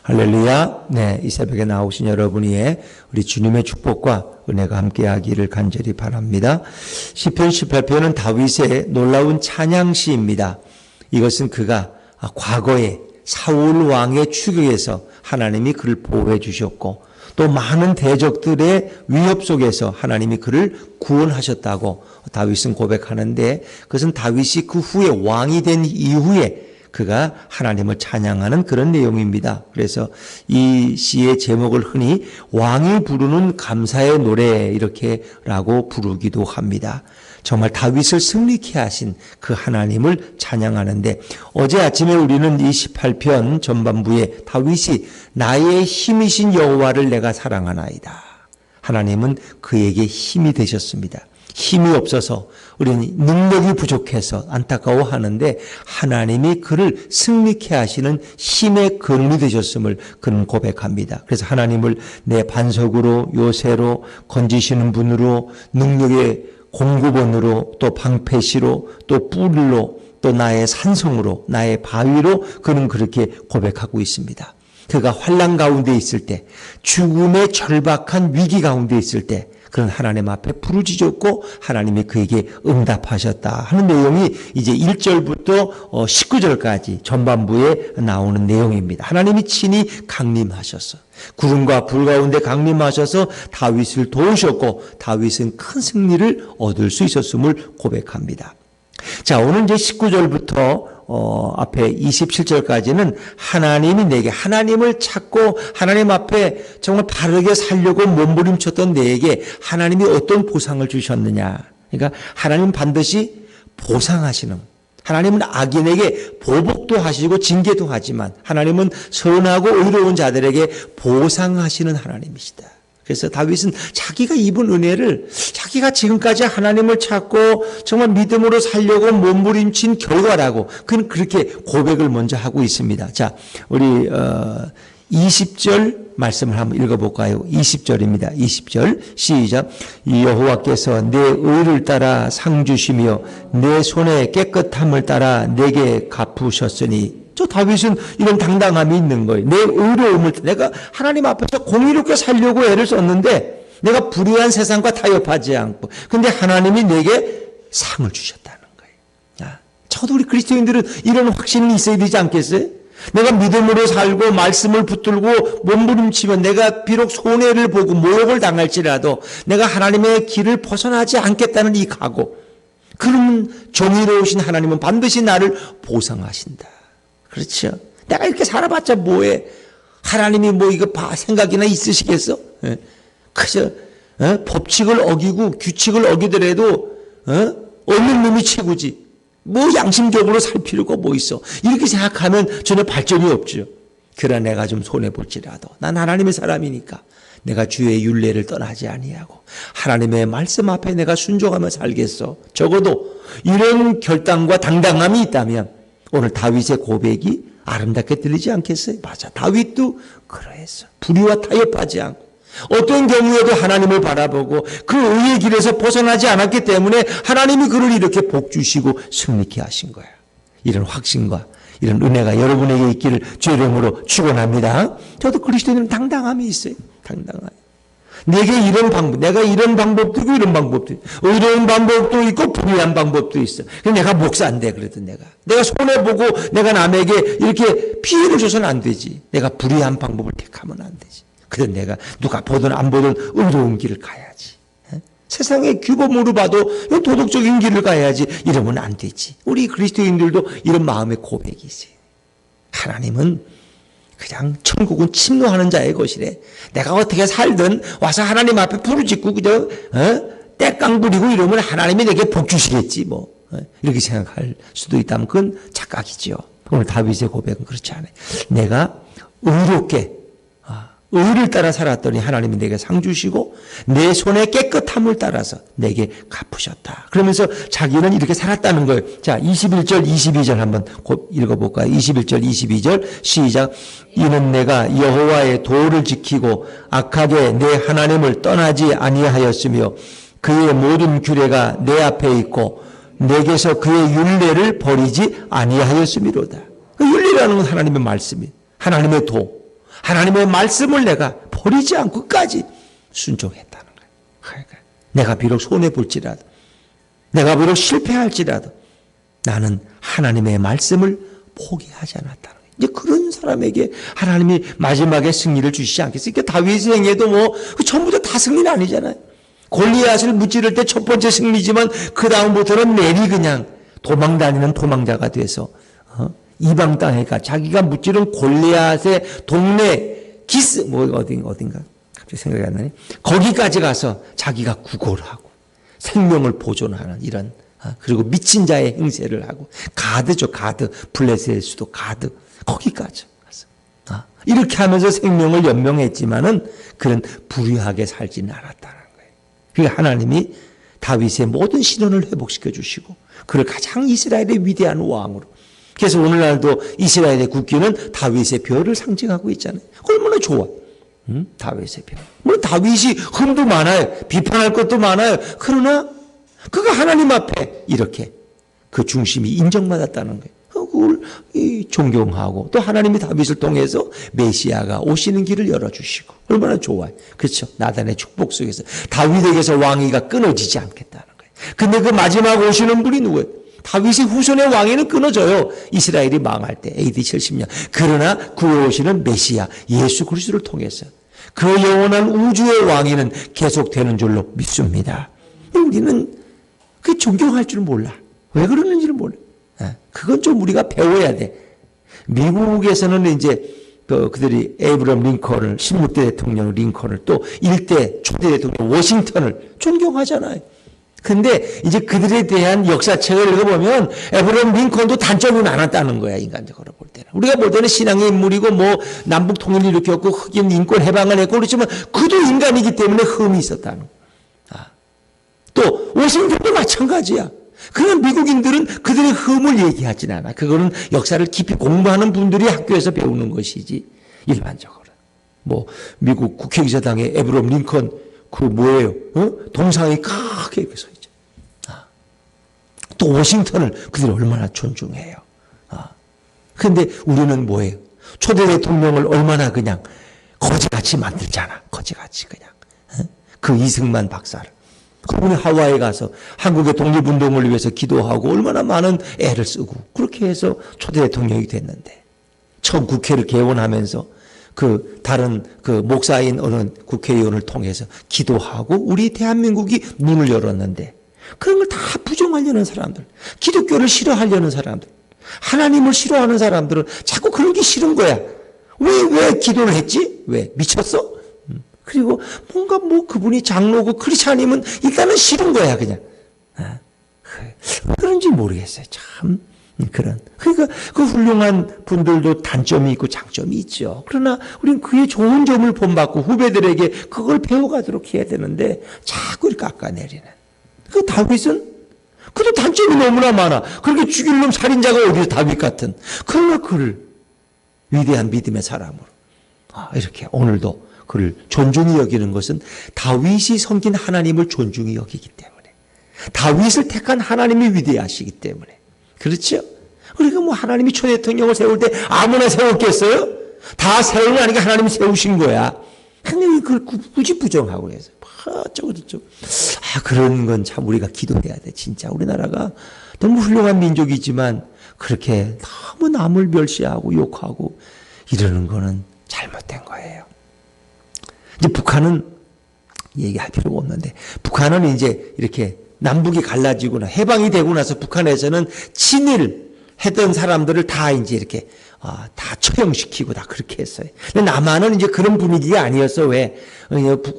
할렐루야. 네, 이 새벽에 나오신 여러분 위에 우리 주님의 축복과 은혜가 함께하기를 간절히 바랍니다. 시편 18편은 다윗의 놀라운 찬양시입니다. 이것은 그가 과거에 사울 왕의 추격에서 하나님이 그를 보호해 주셨고 또 많은 대적들의 위협 속에서 하나님이 그를 구원하셨다고 다윗은 고백하는데, 그것은 다윗이 그 후에 왕이 된 이후에 그가 하나님을 찬양하는 그런 내용입니다. 그래서 이 시의 제목을 흔히 왕이 부르는 감사의 노래 이렇게라고 부르기도 합니다. 정말 다윗을 승리케 하신 그 하나님을 찬양하는데, 어제 아침에 우리는 이 18편 전반부에 다윗이 나의 힘이신 여호와를 내가 사랑하나이다. 하나님은 그에게 힘이 되셨습니다. 힘이 없어서 우리는 능력이 부족해서 안타까워하는데 하나님이 그를 승리케 하시는 힘의 근원이 되셨음을 그는 고백합니다. 그래서 하나님을 내 반석으로 요새로 건지시는 분으로 능력의 공급원으로 또 방패시로 또 뿔로 또 나의 산성으로 나의 바위로 그는 그렇게 고백하고 있습니다. 그가 환난 가운데 있을 때, 죽음의 절박한 위기 가운데 있을 때 그런 하나님 앞에 부르짖었고 하나님이 그에게 응답하셨다 하는 내용이 이제 1절부터 19절까지 전반부에 나오는 내용입니다. 하나님이 친히 강림하셔서 구름과 불 가운데 강림하셔서 다윗을 도우셨고 다윗은 큰 승리를 얻을 수 있었음을 고백합니다. 자, 오늘 이제 19절부터 앞에 27절까지는 하나님이 내게, 하나님을 찾고 하나님 앞에 정말 바르게 살려고 몸부림쳤던 내게 하나님이 어떤 보상을 주셨느냐. 그러니까 하나님 반드시 보상하시는, 하나님은 악인에게 보복도 하시고 징계도 하지만 하나님은 선하고 의로운 자들에게 보상하시는 하나님이시다. 그래서 다윗은 자기가 입은 은혜를, 자기가 지금까지 하나님을 찾고 정말 믿음으로 살려고 몸부림친 결과라고 그는 그렇게 고백을 먼저 하고 있습니다. 자, 우리 20절 말씀을 한번 읽어볼까요? 20절입니다. 20절 시작. 여호와께서 내 의를 따라 상 주시며 내 손의 깨끗함을 따라 내게 갚으셨으니, 저 다윗은 이런 당당함이 있는 거예요. 내 의로움을, 내가 하나님 앞에서 공의롭게 살려고 애를 썼는데 내가 불의한 세상과 타협하지 않고, 근데 하나님이 내게 상을 주셨다는 거예요. 저도 우리 그리스도인들은 이런 확신이 있어야 되지 않겠어요? 내가 믿음으로 살고 말씀을 붙들고 몸부림치면 내가 비록 손해를 보고 모욕을 당할지라도 내가 하나님의 길을 벗어나지 않겠다는 이 각오, 그러면 정의로우신 하나님은 반드시 나를 보상하신다. 그렇죠. 내가 이렇게 살아봤자 뭐해. 하나님이 뭐 이거 생각이나 있으시겠어? 그저 법칙을 어기고 규칙을 어기더라도 없는 놈이 최고지. 뭐 양심적으로 살 필요가 뭐 있어. 이렇게 생각하면 전혀 발전이 없죠. 그러나 내가 좀 손해볼지라도 난 하나님의 사람이니까 내가 주의 율례를 떠나지 아니하고 하나님의 말씀 앞에 내가 순종하며 살겠어. 적어도 이런 결단과 당당함이 있다면 오늘 다윗의 고백이 아름답게 들리지 않겠어요? 맞아. 다윗도 그러했어. 불의와 타협하지 않고 어떤 경우에도 하나님을 바라보고 그 의의 길에서 벗어나지 않았기 때문에 하나님이 그를 이렇게 복 주시고 승리케 하신 거야. 이런 확신과 이런 은혜가 여러분에게 있기를 주의 이름으로 축원합니다. 저도 그리스도인은 당당함이 있어요. 당당함. 내게 이런 방법, 내가 이런 방법도 있고 이런 방법도 있고 의로운 방법도 있고 불의한 방법도 있어. 내가 목사인데 그래도 내가 손해보고 내가 남에게 이렇게 피해를 줘서는 안 되지. 내가 불의한 방법을 택하면 안 되지. 그래도 내가 누가 보든 안 보든 의로운 길을 가야지. 세상의 규범으로 봐도 도덕적인 길을 가야지. 이러면 안 되지. 우리 그리스도인들도 이런 마음의 고백이 있어요. 하나님은 그냥 천국은 침노하는 자의 것이래. 내가 어떻게 살든 와서 하나님 앞에 부르짖고 그저 떼깡 부리고 이러면 하나님이 내게 복 주시겠지 뭐. 이렇게 생각할 수도 있다면 그건 착각이죠. 오늘 다윗의 고백은 그렇지 않아요. 내가 의롭게 의를 따라 살았더니 하나님이 내게 상 주시고 내 손의 깨끗함을 따라서 내게 갚으셨다. 그러면서 자기는 이렇게 살았다는 거예요. 자, 21절 22절 한번 읽어볼까요? 21절 22절 시작. 이는 내가 여호와의 도를 지키고 악하게 내 하나님을 떠나지 아니하였으며 그의 모든 규례가 내 앞에 있고 내게서 그의 율례를 버리지 아니하였음이로다. 그 율례라는 건 하나님의 말씀이에요. 하나님의 도. 하나님의 말씀을 내가 버리지 않고 끝까지 순종했다는 거예요. 그러니까 내가 비록 손해볼지라도, 내가 비록 실패할지라도 나는 하나님의 말씀을 포기하지 않았다는 거예요. 이제 그런 사람에게 하나님이 마지막에 승리를 주시지 않겠어요? 그러니까 다윗의 행위도 뭐 전부 다 승리는 아니잖아요. 골리앗을 무찌를 때 첫 번째 승리지만 그 다음부터는 매일 그냥 도망다니는 도망자가 돼서 이방 땅에 가 자기가 무찌른 골리앗의 동네 기스 뭐 어딘가 갑자기 생각이 안 나네. 거기까지 가서 자기가 구걸을 하고 생명을 보존하는 이런 그리고 미친 자의 행세를 하고 가드죠. 가드. 블레셋의 수도 가드. 거기까지 갔어. 이렇게 하면서 생명을 연명했지만은 그는 불의하게 살지는 않았다는 거예요. 그러니까 하나님이 다윗의 모든 신원을 회복시켜 주시고 그를 가장 이스라엘의 위대한 왕으로. 그래서 오늘날도 이스라엘의 국기는 다윗의 별을 상징하고 있잖아요. 얼마나 좋아. 다윗의 별. 물론 다윗이 흠도 많아요. 비판할 것도 많아요. 그러나 그가 하나님 앞에 이렇게 그 중심이 인정받았다는 거예요. 그걸 존경하고 또 하나님이 다윗을 통해서 메시아가 오시는 길을 열어주시고 얼마나 좋아요. 그렇죠. 나단의 축복 속에서 다윗에게서 왕위가 끊어지지 않겠다는 거예요. 근데 그 마지막 오시는 분이 누구예요? 다윗의 후손의 왕위는 끊어져요. 이스라엘이 망할 때 AD 70년. 그러나 그 오시는 메시아 예수 그리스도를 통해서 그 영원한 우주의 왕위는 계속되는 줄로 믿습니다. 우리는 그 존경할 줄 몰라. 왜 그러는지를 몰라. 그건 좀 우리가 배워야 돼. 미국에서는 이제 그들이 에이브럼 링컨을 16대 대통령 링컨을 또 1대 초대 대통령 워싱턴을 존경하잖아요. 근데 이제 그들에 대한 역사책을 읽어보면 에이브럼 링컨도 단점이 많았다는 거야. 인간적으로 볼 때는. 우리가 볼 때는 신앙의 인물이고 뭐 남북 통일을 일으켰고 흑인 인권 해방을 했고 그렇지만 그도 인간이기 때문에 흠이 있었다는 거야. 또 워싱턴도 마찬가지야. 그러나 미국인들은 그들의 흠을 얘기하진 않아. 그거는 역사를 깊이 공부하는 분들이 학교에서 배우는 것이지 일반적으로. 뭐 미국 국회의사당에 에브럼 링컨 그 뭐예요? 동상이 크게 이렇게 서 있죠. 또 워싱턴을 그들이 얼마나 존중해요. 그런데 우리는 뭐예요? 초대 대통령을 얼마나 그냥 거지같이 만들잖아. 거지같이 그냥. 그 이승만 박사를. 그분이 하와이에 가서 한국의 독립운동을 위해서 기도하고 얼마나 많은 애를 쓰고 그렇게 해서 초대 대통령이 됐는데 처음 국회를 개원하면서 그 다른 그 목사인 어느 국회의원을 통해서 기도하고 우리 대한민국이 문을 열었는데 그런 걸 다 부정하려는 사람들, 기독교를 싫어하려는 사람들, 하나님을 싫어하는 사람들은 자꾸 그런 게 싫은 거야. 왜 기도를 했지? 왜? 미쳤어? 그리고 뭔가 뭐 그분이 장로고 크리스찬이면 일단은 싫은 거야 그냥. 그런지 모르겠어요. 참 그런. 그러니까 그 훌륭한 분들도 단점이 있고 장점이 있죠. 그러나 우리는 그의 좋은 점을 본받고 후배들에게 그걸 배워가도록 해야 되는데 자꾸 이렇게 깎아내리는. 그 다윗은 그도 단점이 너무나 많아. 그렇게 죽일 놈 살인자가 어디서 다윗 같은. 그러나 그를 위대한 믿음의 사람으로 이렇게 오늘도 그를 존중히 여기는 것은 다윗이 섬긴 하나님을 존중히 여기기 때문에 다윗을 택한 하나님이 위대하시기 때문에 그렇죠? 그러니까 뭐 하나님이 초대 대통령을 세울 때 아무나 세웠겠어요? 다 세운 게 아니라 하나님이 세우신 거야. 하나님이 그걸 굳이 부정하고 해서 저거 그런 건 참 우리가 기도해야 돼. 진짜 우리나라가 너무 훌륭한 민족이지만 그렇게 너무 남을 멸시하고 욕하고 이러는 거는 잘못된 거예요. 이제 북한은 얘기할 필요가 없는데 북한은 이제 이렇게 남북이 갈라지거나 해방이 되고 나서 북한에서는 친일 했던 사람들을 다 이제 이렇게 다 처형시키고 다 그렇게 했어요. 근데 남한은 이제 그런 분위기가 아니었어. 왜?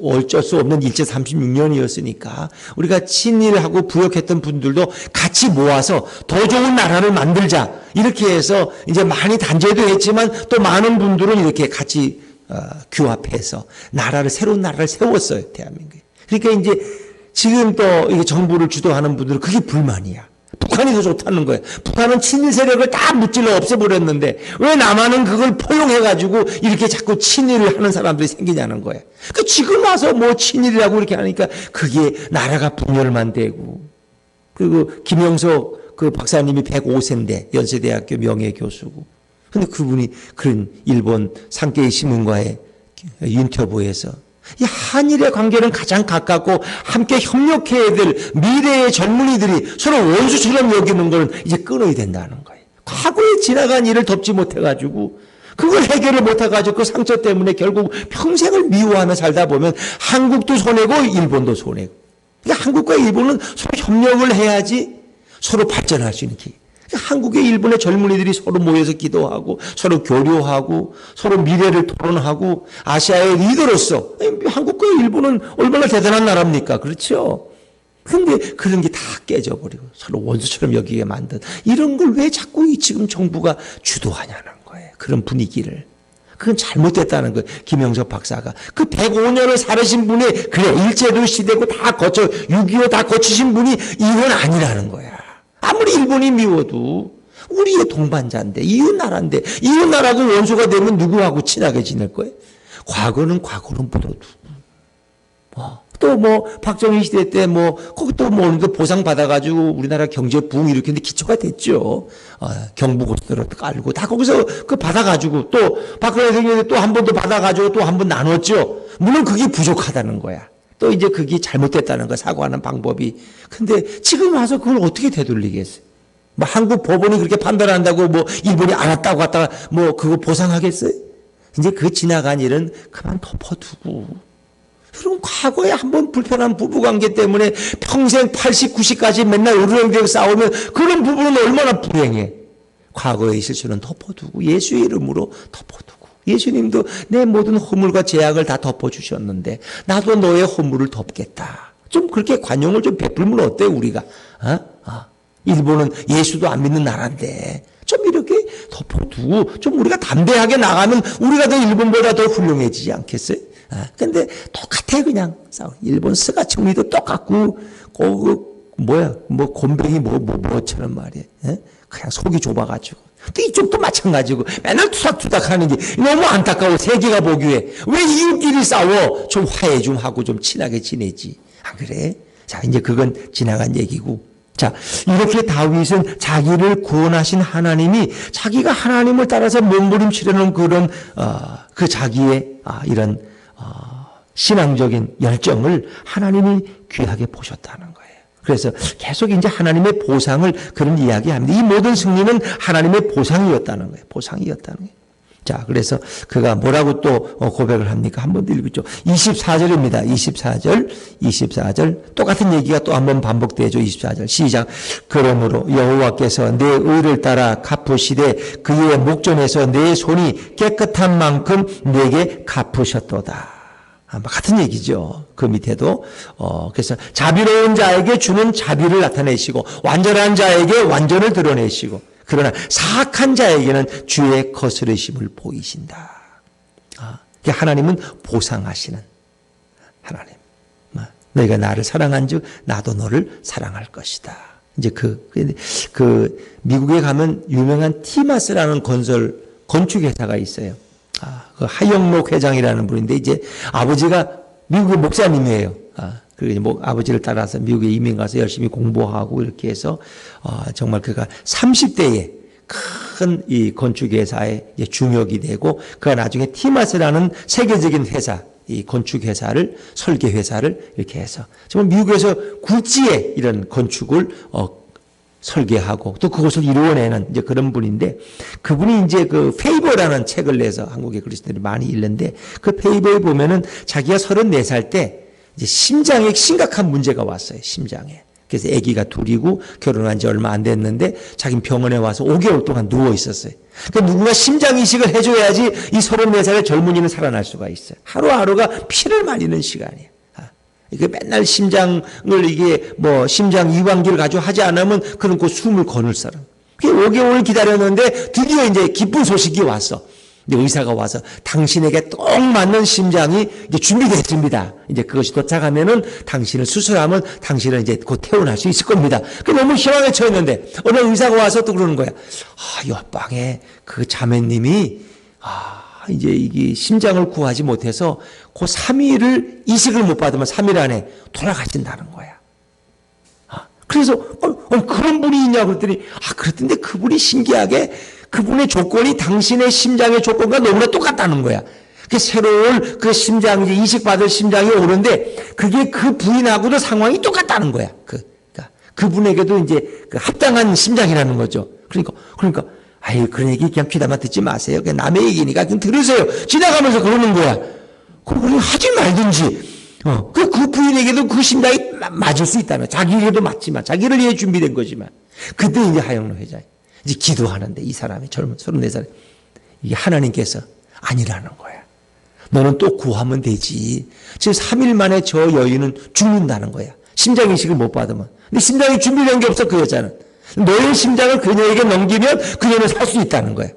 어쩔 수 없는 일제 36년이었으니까 우리가 친일하고 부역했던 분들도 같이 모아서 더 좋은 나라를 만들자 이렇게 해서 이제 많이 단죄도 했지만 또 많은 분들은 이렇게 같이 규합해서 새로운 나라를 세웠어요. 대한민국에. 그러니까 이제 지금 또 이게 정부를 주도하는 분들은 그게 불만이야. 북한이 더 좋다는 거예요. 북한은 친일 세력을 다 무찔러 없애버렸는데 왜 남한은 그걸 포용해가지고 이렇게 자꾸 친일을 하는 사람들이 생기냐는 거예요. 그러니까 지금 와서 뭐 친일이라고 이렇게 하니까 그게 나라가 분열만 되고 그리고 김영석 그 박사님이 105세인데 연세대학교 명예교수고 근데 그분이 그런 일본 산케이 신문과의 인터뷰에서 이 한일의 관계는 가장 가깝고 함께 협력해야 될 미래의 젊은이들이 서로 원수처럼 여기는 걸 이제 끊어야 된다는 거예요. 과거에 지나간 일을 덮지 못해가지고 그걸 해결을 못해가지고 그 상처 때문에 결국 평생을 미워하며 살다 보면 한국도 손해고 일본도 손해고. 그러니까 한국과 일본은 서로 협력을 해야지 서로 발전할 수 있는 기회. 그러니까 한국의 일본의 젊은이들이 서로 모여서 기도하고 서로 교류하고 서로 미래를 토론하고 아시아의 리더로서 한국과 일본은 얼마나 대단한 나라입니까? 그렇죠? 그런데 그런 게 다 깨져버리고 서로 원수처럼 여기게 만든 이런 걸 왜 자꾸 지금 정부가 주도하냐는 거예요. 그런 분위기를. 그건 잘못됐다는 거예요. 김영석 박사가. 그 105년을 살으신 분이 그래 일제도 시대고 다 거쳐 6.25 다 거치신 분이 이건 아니라는 거야. 아무리 일본이 미워도 우리의 동반자인데 이웃나라인데 이웃나라고 원수가 되면 누구하고 친하게 지낼 거예요? 과거는 과거로 묻어두고 또 뭐 박정희 시대 때 뭐 거기 또 뭐 어느 정도 보상 받아가지고 우리나라 경제 부흥 일으키는데 기초가 됐죠. 경부고속도로 깔고 다 거기서 그 받아가지고 또 박근혜 대통령이 또 한 번 더 받아가지고 또 한 번 나눴죠. 물론 그게 부족하다는 거야. 또 이제 그게 잘못됐다는 거 사과하는 방법이. 근데 지금 와서 그걸 어떻게 되돌리겠어요? 뭐 한국 법원이 그렇게 판단한다고 뭐 일본이 알았다고 갔다가 뭐 그거 보상하겠어요? 이제 그 지나간 일은 그만 덮어두고. 그럼 과거에 한번 불편한 부부관계 때문에 평생 80, 90까지 맨날 으르렁대고 싸우면 그런 부부는 얼마나 불행해. 과거의 실수는 덮어두고 예수의 이름으로 덮어두고. 예수님도 내 모든 허물과 죄악을 다 덮어주셨는데 나도 너의 허물을 덮겠다. 좀 그렇게 관용을 좀 베풀면 어때요 우리가? 일본은 예수도 안 믿는 나라인데 좀 이렇게 덮어두고 좀 우리가 담대하게 나가면 우리가 더 일본보다 더 훌륭해지지 않겠어요? 근데 똑같아 그냥 싸우. 일본 스가 총리도 똑같고 뭐 곰뱅이 뭐처럼 말이야. 그냥 속이 좁아가지고. 또 이쪽도 마찬가지고 맨날 투닥투닥 하는 게 너무 안타까워. 세계가 보기에 왜 이웃끼리 싸워? 좀 화해 좀 하고 좀 친하게 지내지. 안 그래? 자 이제 그건 지나간 얘기고. 자 이렇게 다윗은 자기를 구원하신 하나님이 자기가 하나님을 따라서 몸부림치려는 그런 그 자기의 이런 신앙적인 열정을 하나님이 귀하게 보셨다는 거예요. 그래서 계속 이제 하나님의 보상을 그런 이야기합니다. 이 모든 승리는 하나님의 보상이었다는 거예요. 보상이었다는 거예요. 자, 그래서 그가 뭐라고 또 고백을 합니까? 한 번 더 읽죠. 24절입니다. 24절. 똑같은 얘기가 또 한 번 반복되죠. 24절. 시작. 그러므로 여호와께서 내 의를 따라 갚으시되 그의 목전에서 내 손이 깨끗한 만큼 내게 갚으셨도다. 같은 얘기죠. 그 밑에도. 그래서 자비로운 자에게 주는 자비를 나타내시고 완전한 자에게 완전을 드러내시고 그러나 사악한 자에게는 주의 거스르심을 보이신다. 하나님은 보상하시는 하나님. 너희가 나를 사랑한 즉 나도 너를 사랑할 것이다. 이제 그 미국에 가면 유명한 티마스라는 건축 회사가 있어요. 그 하영록 회장이라는 분인데 이제 아버지가 미국의 목사님이에요. 그리고 뭐 아버지를 따라서 미국에 이민 가서 열심히 공부하고 이렇게 해서 정말 그가 30대에 큰 이 건축회사의 중역이 되고 그가 나중에 티마스라는 세계적인 회사, 이 건축회사를 설계회사를 이렇게 해서 정말 미국에서 굴지의 이런 건축을 설계하고 또 그것을 이루어내는 이제 그런 분인데 그분이 이제 그 페이버라는 책을 내서 한국의 그리스도인들이 많이 읽는데 그 페이버에 보면은 자기가 34살 때 이제 심장에 심각한 문제가 왔어요. 심장에. 그래서 아기가 둘이고 결혼한 지 얼마 안 됐는데 자기 병원에 와서 5개월 동안 누워 있었어요. 그러니까 누군가 심장 이식을 해줘야지 이 34살의 젊은이는 살아날 수가 있어요. 하루하루가 피를 말리는 시간이에요. 이게 맨날 심장을 이게 뭐 심장 이완기를 가지고 하지 않으면 그런 그 숨을 거눌 사람. 5개월을 기다렸는데 드디어 이제 기쁜 소식이 왔어. 근데 의사가 와서 당신에게 딱 맞는 심장이 이제 준비됐습니다. 이제 그것이 도착하면은 당신을 수술하면 당신은 이제 곧 퇴원할 수 있을 겁니다. 그 너무 희망에 처했는데 어느 의사가 와서 또 그러는 거야. 옆방에 그 자매님이 이제 이게 심장을 구하지 못해서 그 3일을 이식을 못 받으면 3일 안에 돌아가신다는 거야. 그래서 그런 분이 있냐고 그랬더니 그랬던데 그분이 신기하게 그분의 조건이 당신의 심장의 조건과 너무나 똑같다는 거야. 그 새로운 그 심장, 이제 이식받을 심장이 오는데 그게 그 부인하고도 상황이 똑같다는 거야. 그러니까 그분에게도 이제 그 합당한 심장이라는 거죠. 그러니까 그런 얘기 그냥 귀담아 듣지 마세요. 그냥 남의 얘기니까 그냥 들으세요. 지나가면서 그러는 거야. 그럼 하지 말든지. 그 부인에게도 그 심장이 맞을 수 있다면 자기에게도 맞지만 자기를 위해 준비된 거지만 그때 이제 하영로 회장이 이제 기도하는데 이 사람이 젊은 34살 이게 하나님께서 아니라는 거야. 너는 또 구하면 되지. 지금 3일 만에 저 여인은 죽는다는 거야. 심장 이식을 못 받으면. 근데 심장이 준비된 게 없어 그 여자는. 너의 심장을 그녀에게 넘기면 그녀는 살 수 있다는 거야.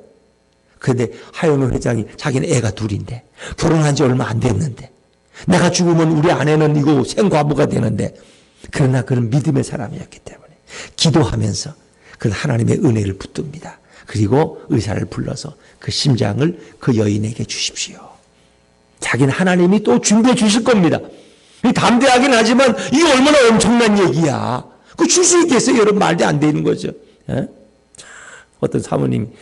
그런데 하영로 회장이 자기는 애가 둘인데 결혼한 지 얼마 안 됐는데 내가 죽으면 우리 아내는 이거 생과부가 되는데 그러나 그는 믿음의 사람이었기 때문에 기도하면서 그 하나님의 은혜를 붙듭니다. 그리고 의사를 불러서 그 심장을 그 여인에게 주십시오. 자기는 하나님이 또 준비해 주실 겁니다. 담대하긴 하지만 이게 얼마나 엄청난 얘기야. 그 줄 수 있겠어요? 여러분 말도 안 되는 거죠. 에? 어떤 사모님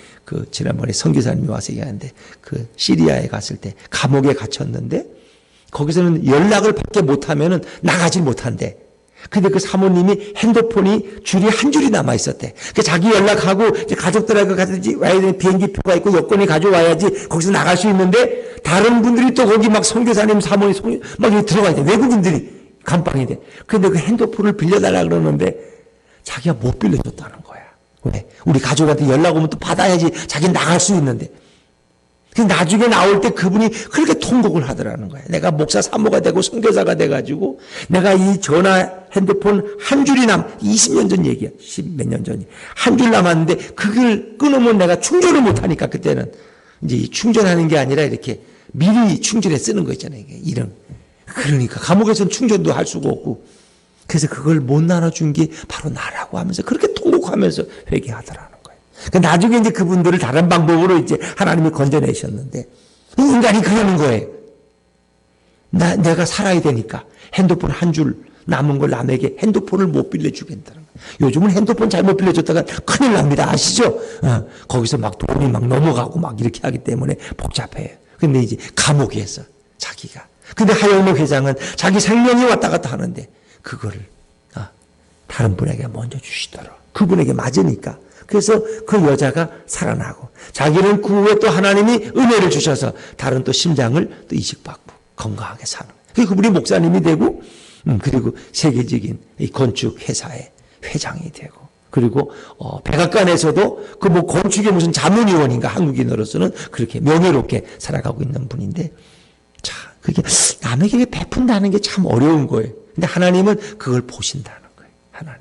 지난번에 선교사님이 와서 얘기하는데 그 시리아에 갔을 때 감옥에 gat혔는데 거기서는 연락을 받게 못하면은 나가질 못한대. 근데 그 사모님이 핸드폰이 줄이 한 줄이 남아 있었대. 그 자기 연락하고 이제 가족들하고 같이 와야 되는 비행기표가 있고 여권이 가져와야지 거기서 나갈 수 있는데 다른 분들이 또 거기 막 선교사님 사모님 막 여기 들어가야 돼. 외국인들이 감방이 돼. 근데 그 핸드폰을 빌려달라 그러는데 자기가 못 빌려줬다는 거야. 왜? 우리 가족한테 연락 오면 또 받아야지 자기 나갈 수 있는데. 나중에 나올 때 그분이 그렇게 통곡을 하더라는 거예요. 내가 목사 사모가 되고 선교사가 돼가지고 내가 이 전화 핸드폰 한 줄이 20년 전 얘기야. 10몇 년 전이. 한 줄 남았는데 그걸 끊으면 내가 충전을 못하니까 그때는 이제 충전하는 게 아니라 이렇게 미리 충전해 쓰는 거 있잖아요. 이런. 그러니까 감옥에서는 충전도 할 수가 없고 그래서 그걸 못 나눠준 게 바로 나라고 하면서 그렇게 통곡하면서 회개하더라는 거예요. 나중에 이제 그분들을 다른 방법으로 이제 하나님이 건져내셨는데, 인간이 그러는 거예요. 내가 살아야 되니까 핸드폰 한 줄 남은 걸 남에게 핸드폰을 못 빌려주겠다는 거예요. 요즘은 핸드폰 잘못 빌려줬다가 큰일 납니다. 아시죠? 거기서 막 돈이 막 넘어가고 막 이렇게 하기 때문에 복잡해요. 근데 이제 감옥에서 자기가. 근데 하영로 회장은 자기 생명이 왔다 갔다 하는데, 그거를, 다른 분에게 먼저 주시더라. 그분에게 맞으니까. 그래서 그 여자가 살아나고 자기는 그 후에 또 하나님이 은혜를 주셔서 다른 또 심장을 또 이식받고 건강하게 사는 거예요. 그분이 목사님이 되고 그리고 세계적인 이 건축 회사의 회장이 되고 그리고 백악관에서도 그 뭐 건축의 무슨 자문위원인가 한국인으로서는 그렇게 명예롭게 살아가고 있는 분인데 자 그게 남에게 베푼다는 게 참 어려운 거예요. 근데 하나님은 그걸 보신다는 거예요. 하나님.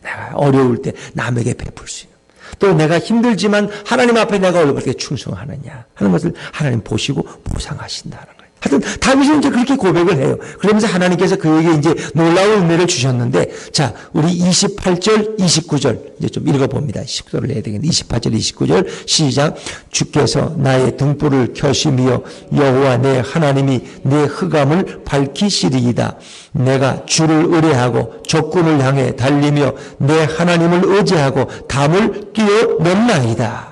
내가 어려울 때 남에게 베풀 수 있는. 또 내가 힘들지만 하나님 앞에 내가 어떻게 충성하느냐 하는 것을 하나님 보시고 보상하신다는 거예요. 하여튼 다윗은 이제 그렇게 고백을 해요. 그러면서 하나님께서 그에게 이제 놀라운 은혜를 주셨는데 자 우리 28절 29절 이제 좀 읽어봅니다. 19절을 해야 되겠는데 28절 29절 시작. 주께서 나의 등불을 켜시며 여호와 내 하나님이 내 흑암을 밝히시리이다. 내가 주를 의뢰하고 적군을 향해 달리며 내 하나님을 의지하고 담을 뛰어넘나이다.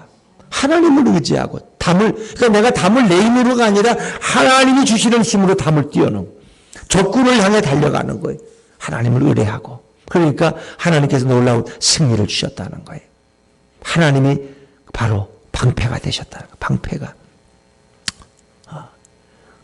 하나님을 의지하고 담을 그러니까 내가 담을 내 힘으로가 아니라 하나님이 주시는 힘으로 담을 뛰어넘 적군을 향해 달려가는 거예요. 하나님을 의뢰하고 그러니까 하나님께서 놀라운 승리를 주셨다는 거예요. 하나님이 바로 방패가 되셨다는 거예요. 방패가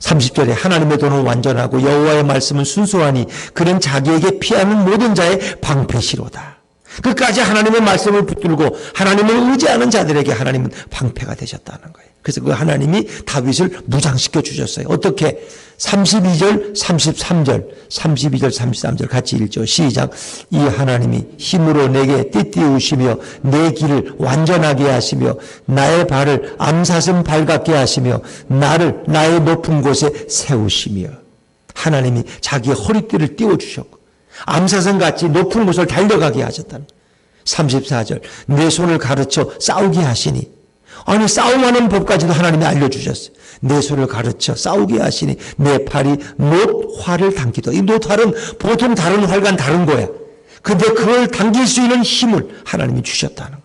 30절에 하나님의 도는 완전하고 여호와의 말씀은 순수하니 그는 자기에게 피하는 모든 자의 방패시로다. 끝까지 하나님의 말씀을 붙들고 하나님을 의지하는 자들에게 하나님은 방패가 되셨다는 거예요. 그래서 그 하나님이 다윗을 무장시켜 주셨어요. 어떻게? 32절, 33절, 32절, 33절 같이 읽죠. 시작. 이 하나님이 힘으로 내게 띠띠우시며 내 길을 완전하게 하시며 나의 발을 암사슴 발같게 하시며 나를 나의 높은 곳에 세우시며 하나님이 자기의 허리띠를 띄워주셨고 암사슴같이 높은 곳을 달려가게 하셨다는 거예요. 34절 내 손을 가르쳐 싸우게 하시니 아니 싸움하는 법까지도 하나님이 알려주셨어요. 내 손을 가르쳐 싸우게 하시니 내 팔이 놋활을 당기도 이 놋활은 보통 다른 활과는 다른 거야. 근데 그걸 당길 수 있는 힘을 하나님이 주셨다는 거예요.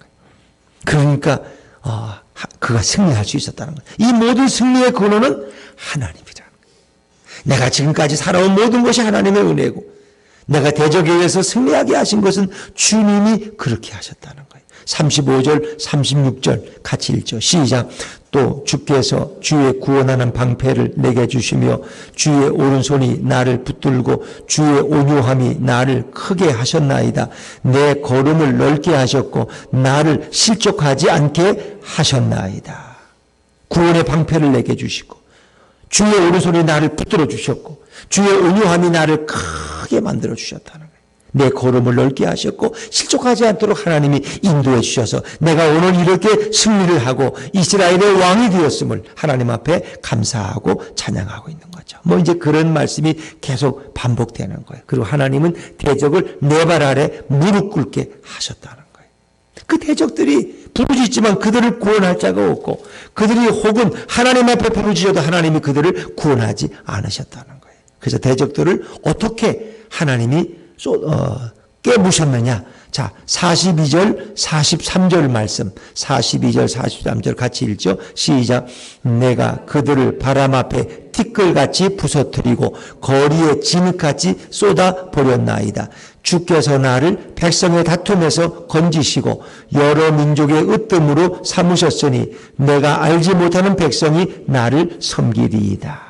그러니까 그가 승리할 수 있었다는 거예요. 이 모든 승리의 근원은 하나님이라는 거예요. 내가 지금까지 살아온 모든 것이 하나님의 은혜고 내가 대적에 의해서 승리하게 하신 것은 주님이 그렇게 하셨다는 거예요. 35절, 36절 같이 읽죠. 시작. 또 주께서 주의 구원하는 방패를 내게 주시며 주의 오른손이 나를 붙들고 주의 온유함이 나를 크게 하셨나이다. 내 걸음을 넓게 하셨고 나를 실족하지 않게 하셨나이다. 구원의 방패를 내게 주시고 주의 오른손이 나를 붙들어 주셨고 주의 온유함이 나를 크게 만들어 주셨다는 거예요. 내 걸음을 넓게 하셨고 실족하지 않도록 하나님이 인도해 주셔서 내가 오늘 이렇게 승리를 하고 이스라엘의 왕이 되었음을 하나님 앞에 감사하고 찬양하고 있는 거죠. 이제 그런 말씀이 계속 반복되는 거예요. 그리고 하나님은 대적을 내 발 아래 무릎 꿇게 하셨다는 거예요. 그 대적들이 부르짖지만 그들을 구원할 자가 없고 그들이 혹은 하나님 앞에 부르짖어도 하나님이 그들을 구원하지 않으셨다는 거예요. 그래서 대적들을 어떻게 하나님이 깨부셨느냐. 자, 42절, 43절 말씀, 42절, 43절 같이 읽죠. 시작. 내가 그들을 바람 앞에 티끌같이 부서뜨리고 거리에 진흙같이 쏟아버렸나이다. 주께서 나를 백성의 다툼에서 건지시고 여러 민족의 으뜸으로 삼으셨으니 내가 알지 못하는 백성이 나를 섬기리이다.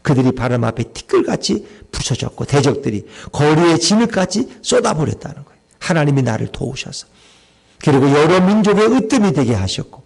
그들이 바람 앞에 티끌같이 부서졌고 대적들이 거리에 진흙같이 쏟아버렸다는 거예요. 하나님이 나를 도우셔서. 그리고 여러 민족의 으뜸이 되게 하셨고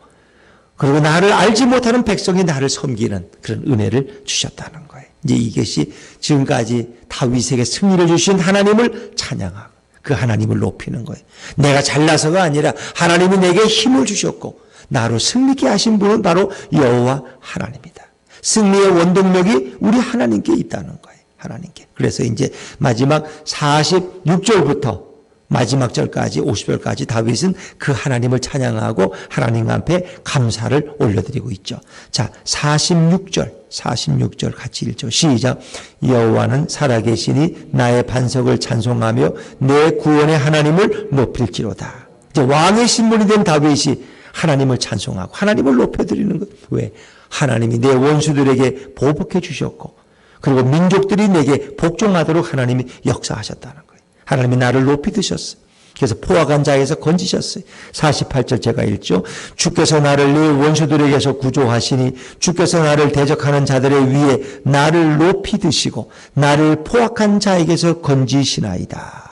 그리고 나를 알지 못하는 백성이 나를 섬기는 그런 은혜를 주셨다는 거예요. 이제 이것이 지금까지 다윗에게 승리를 주신 하나님을 찬양하고 그 하나님을 높이는 거예요. 내가 잘나서가 아니라 하나님이 내게 힘을 주셨고 나로 승리케 하신 분은 바로 여호와 하나님이다. 승리의 원동력이 우리 하나님께 있다는 거예요. 하나님께. 그래서 이제 마지막 46절부터 마지막 절까지 50절까지 다윗은 그 하나님을 찬양하고 하나님 앞에 감사를 올려드리고 있죠. 자, 46절 같이 읽죠. 시작. 여호와는 살아계시니 나의 반석을 찬송하며 내 구원의 하나님을 높일지로다. 이제 왕의 신분이 된 다윗이 하나님을 찬송하고 하나님을 높여드리는 것. 왜? 하나님이 내 원수들에게 보복해 주셨고 그리고 민족들이 내게 복종하도록 하나님이 역사하셨다는 거예요. 하나님이 나를 높이 드셨어요. 그래서 포악한 자에서 건지셨어요. 48절 제가 읽죠. 주께서 나를 내 원수들에게서 구조하시니 주께서 나를 대적하는 자들의 위에 나를 높이 드시고 나를 포악한 자에게서 건지시나이다.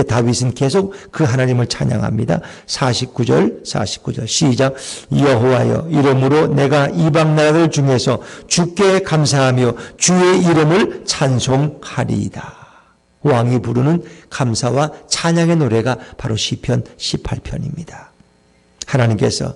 다윗은 계속 그 하나님을 찬양합니다. 49절 시작. 여호와여 이름으로 내가 이방 나라들 중에서 주께 감사하며 주의 이름을 찬송하리이다. 왕이 부르는 감사와 찬양의 노래가 바로 시편 18편입니다. 하나님께서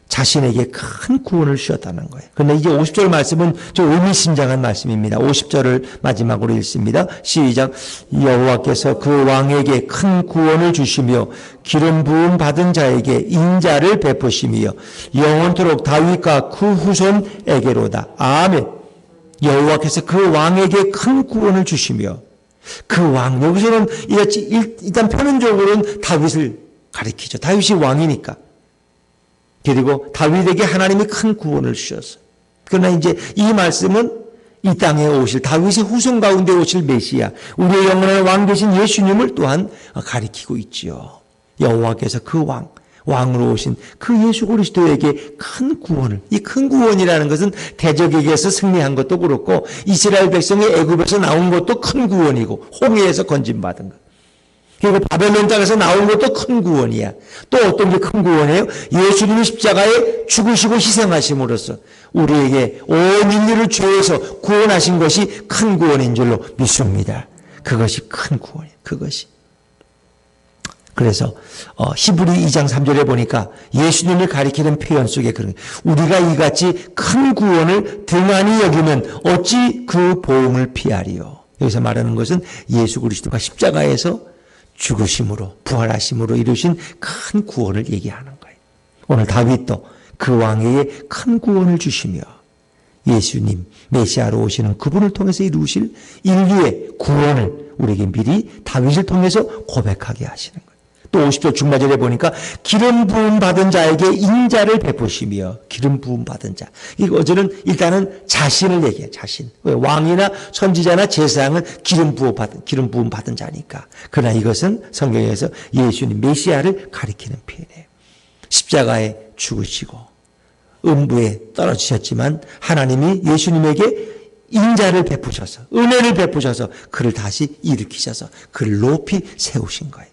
자신에게 큰 구원을 주셨다는 거예요. 그런데 이제 50절 말씀은 좀 의미심장한 말씀입니다. 50절을 마지막으로 읽습니다. 시작. 여호와께서 그 왕에게 큰 구원을 주시며 기름 부음 받은 자에게 인자를 베푸시며 영원토록 다윗과 그 후손에게로다. 아멘. 여호와께서 그 왕에게 큰 구원을 주시며 그 왕, 여기서는 일단 표면적으로는 다윗을 가리키죠. 다윗이 왕이니까. 그리고 다윗에게 하나님이 큰 구원을 주셨어요. 그러나 이제 이 말씀은 이 땅에 오실 다윗의 후손 가운데 오실 메시아, 우리의 영원한 왕 되신 예수님을 또한 가리키고 있지요. 여호와께서 그 왕으로 오신 그 예수 그리스도에게 큰 구원을, 이 큰 구원이라는 것은 대적에게서 승리한 것도 그렇고 이스라엘 백성이 애굽에서 나온 것도 큰 구원이고 홍해에서 건짐받은 것. 그리고 바벨론 땅에서 나온 것도 큰 구원이야. 또 어떤 게 큰 구원이에요? 예수님이 십자가에 죽으시고 희생하심으로써 우리에게 온 인류를 죄에서 구원하신 것이 큰 구원인 줄로 믿습니다. 그것이 큰 구원이에요. 그것이. 그래서 히브리 2장 3절에 보니까 예수님을 가리키는 표현 속에 그런 우리가 이같이 큰 구원을 등한히 여기면 어찌 그 보응을 피하리요. 여기서 말하는 것은 예수 그리스도가 십자가에서 죽으심으로 부활하심으로 이루신 큰 구원을 얘기하는 거예요. 오늘 다윗도 그 왕에게 큰 구원을 주시며 예수님 메시아로 오시는 그분을 통해서 이루실 인류의 구원을 우리에게 미리 다윗을 통해서 고백하게 하시는 거예요. 또 50절 중반절에 보니까 기름 부음 받은 자에게 인자를 베푸시며 기름 부음 받은 자. 이거는 일단은 자신을 얘기해요. 자신. 왜? 왕이나 선지자나 제사장은 기름 부음 받은 자니까. 그러나 이것은 성경에서 예수님 메시아를 가리키는 표현이에요. 십자가에 죽으시고 음부에 떨어지셨지만 하나님이 예수님에게 인자를 베푸셔서 은혜를 베푸셔서 그를 다시 일으키셔서 그를 높이 세우신 거예요.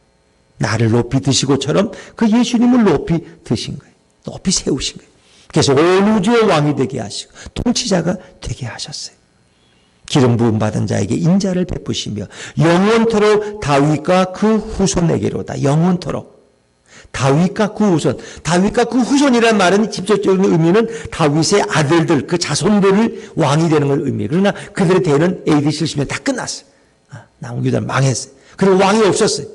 나를 높이 드시고처럼 그 예수님을 높이 드신 거예요. 높이 세우신 거예요. 그래서 온 우주의 왕이 되게 하시고 통치자가 되게 하셨어요. 기름 부음 받은 자에게 인자를 베푸시며 영원토록 다윗과 그 후손에게로다. 영원토록. 다윗과 그 후손. 다윗과 그 후손이라는 말은 직접적인 의미는 다윗의 아들들, 그 자손들을 왕이 되는 걸 의미해요. 그러나 그들의 대는 AD 70년 다 끝났어요. 남유다는 망했어요. 그리고 왕이 없었어요.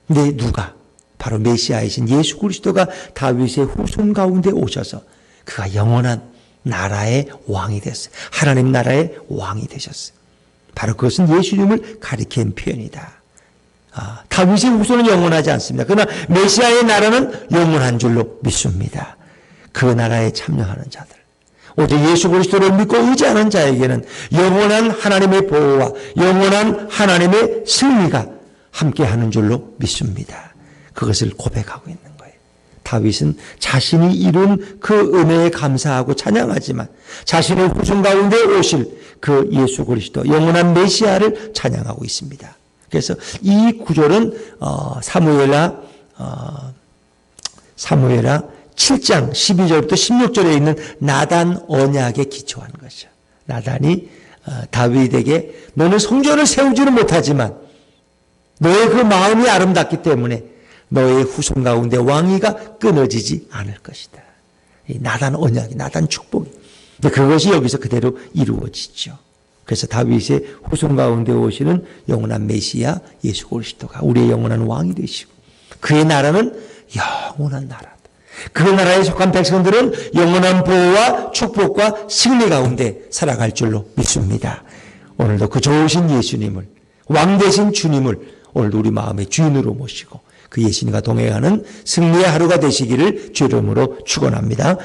근데 누가? 바로 메시아이신 예수 그리스도가 다윗의 후손 가운데 오셔서 그가 영원한 나라의 왕이 됐어요. 하나님 나라의 왕이 되셨어요. 바로 그것은 예수님을 가리킨 표현이다. 다윗의 후손은 영원하지 않습니다. 그러나 메시아의 나라는 영원한 줄로 믿습니다. 그 나라에 참여하는 자들. 오직 예수 그리스도를 믿고 의지하는 자에게는 영원한 하나님의 보호와 영원한 하나님의 승리가 함께하는 줄로 믿습니다. 그것을 고백하고 있는 거예요. 다윗은 자신이 이룬 그 은혜에 감사하고 찬양하지만 자신의 후손 가운데 오실 그 예수 그리스도 영원한 메시아를 찬양하고 있습니다. 그래서 이 구절은 사무엘하 7장 12절부터 16절에 있는 나단 언약에 기초한 것이죠. 나단이 다윗에게 너는 성전을 세우지는 못하지만 너의 그 마음이 아름답기 때문에 너의 후손 가운데 왕위가 끊어지지 않을 것이다. 이 나단 언약이, 나단 축복이. 그것이 여기서 그대로 이루어지죠. 그래서 다윗의 후손 가운데 오시는 영원한 메시아 예수 그리스도가 우리의 영원한 왕이 되시고 그의 나라는 영원한 나라다. 그 나라에 속한 백성들은 영원한 보호와 축복과 승리 가운데 살아갈 줄로 믿습니다. 오늘도 그 좋으신 예수님을, 왕 되신 주님을 오늘도 우리 마음의 주인으로 모시고 그 예수님과 동행하는 승리의 하루가 되시기를 주 이름으로 축원합니다.